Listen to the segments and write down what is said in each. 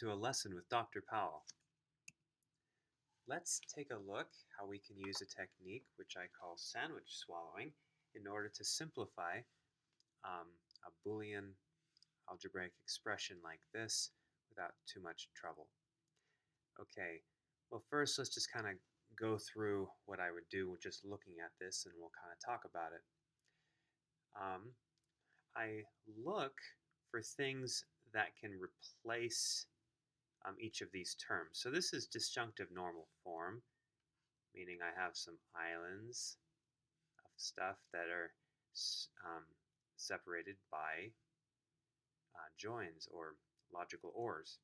to a lesson with Dr. Powell. Let's take a look how we can use a technique which I call sandwich swallowing in order to simplify um, a Boolean algebraic expression like this without too much trouble. Okay, well first let's just kind of go through what I would do with just looking at this, and we'll kind of talk about it. I look for things that can replace each of these terms. So this is disjunctive normal form, meaning I have some islands of stuff that are separated by joins or logical ors.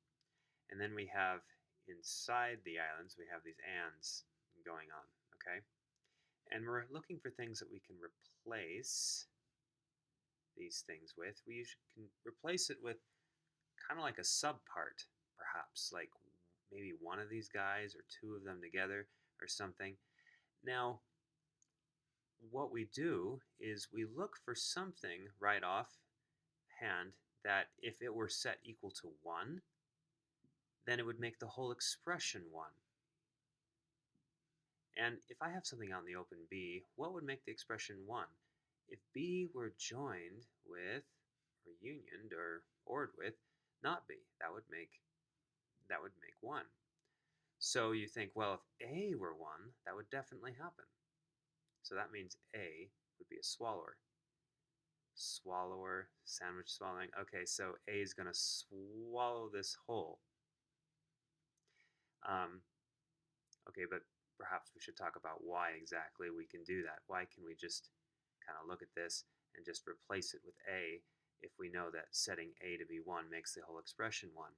And then we have inside the islands, we have these ands going on, okay? And we're looking for things that we can replace these things with. We can replace it with kind of like a subpart, perhaps, like maybe one of these guys or two of them together or something. Now, what we do is we look for something right offhand that if it were set equal to 1, then it would make the whole expression 1. And if I have something out in the open B, what would make the expression 1? If B were joined with, or unioned, or ORed with, not B, that would make 1. So you think, well, if A were 1, that would definitely happen. So that means A would be a swallower. Swallower, sandwich swallowing. Okay, so A is going to swallow this whole. Okay, but perhaps we should talk about why exactly we can do that. Why can we just kind of look at this and just replace it with A if we know that setting A to be 1 makes the whole expression 1?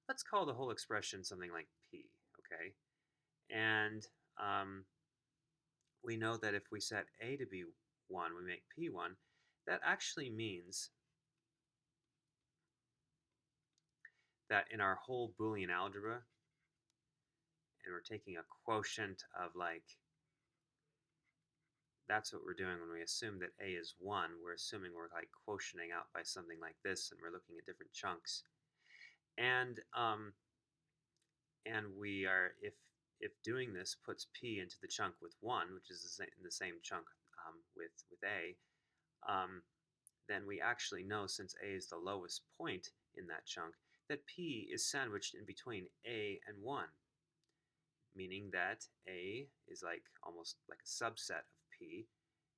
Let's call the whole expression something like P, okay? And we know that if we set A to be 1, we make P 1. That actually means that in our whole Boolean algebra, and we're taking a quotient of that's what we're doing when we assume that A is 1. We're assuming we're like quotienting out by something like this, and we're looking at different chunks. And we are, if doing this puts P into the chunk with 1, which is in the same chunk with A, then we actually know, since A is the lowest point in that chunk, that P is sandwiched in between A and 1, meaning that A is almost like a subset of P,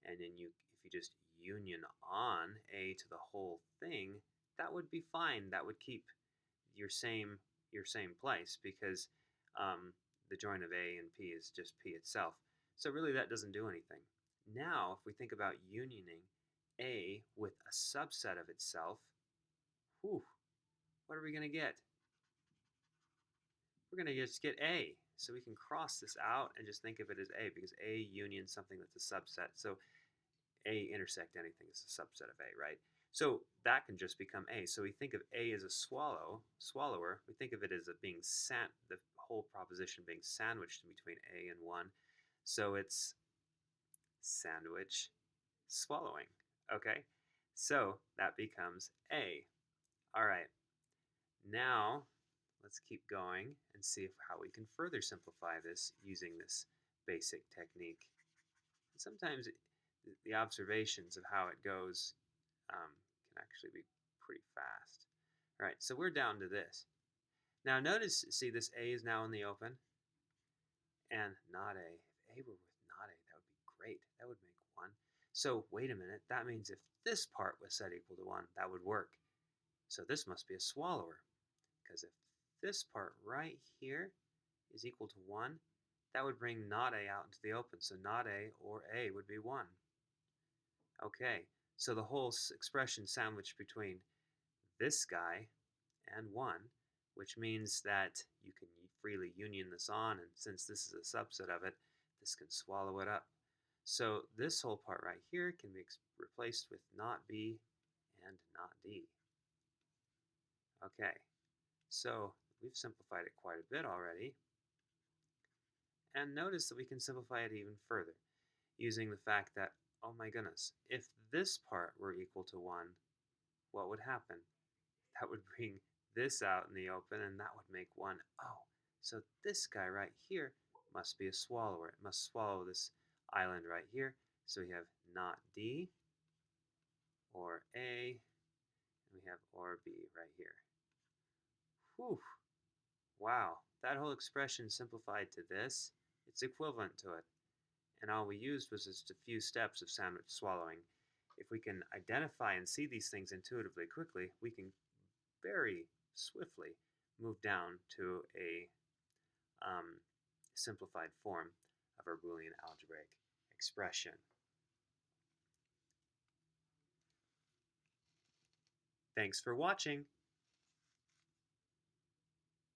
and then if you just union on A to the whole thing, that would be fine. That would keep your same place, because the join of A and P is just P itself. So really that doesn't do anything. Now, if we think about unioning A with a subset of itself, whew, what are we going to get? We're going to just get A. So we can cross this out and just think of it as A, because A unions something that's a subset. So A intersect anything is a subset of A, right? So that can just become A. So we think of A as a swallower. We think of it as being the whole proposition being sandwiched in between A and 1. So it's sandwich swallowing. Okay, so that becomes A. All right, now let's keep going and see how we can further simplify this using this basic technique. Sometimes the observations of how it goes can actually be pretty fast. All right, so we're down to this. Now notice, see, this A is now in the open, and not A. If A were with not A, that would be great. That would make 1. So wait a minute, that means if this part was set equal to 1, that would work. So this must be a swallower, because if this part right here is equal to 1, that would bring not A out into the open. So not A or A would be 1. Okay, so the whole expression sandwiched between this guy and 1, which means that you can freely union this on, and since this is a subset of it, this can swallow it up. So this whole part right here can be replaced with not B and not D. Okay, so we've simplified it quite a bit already. And notice that we can simplify it even further using the fact that, oh my goodness, if this part were equal to 1, what would happen? That would bring this out in the open, and that would make 1. Oh, so this guy right here must be a swallower. It must swallow this island right here. So we have not D or A, and we have or B right here. Whew. Wow, that whole expression simplified to this. It's equivalent to it. And all we used was just a few steps of sandwich swallowing. If we can identify and see these things intuitively quickly, we can very swiftly move down to a simplified form of our Boolean algebraic expression. Thanks for watching.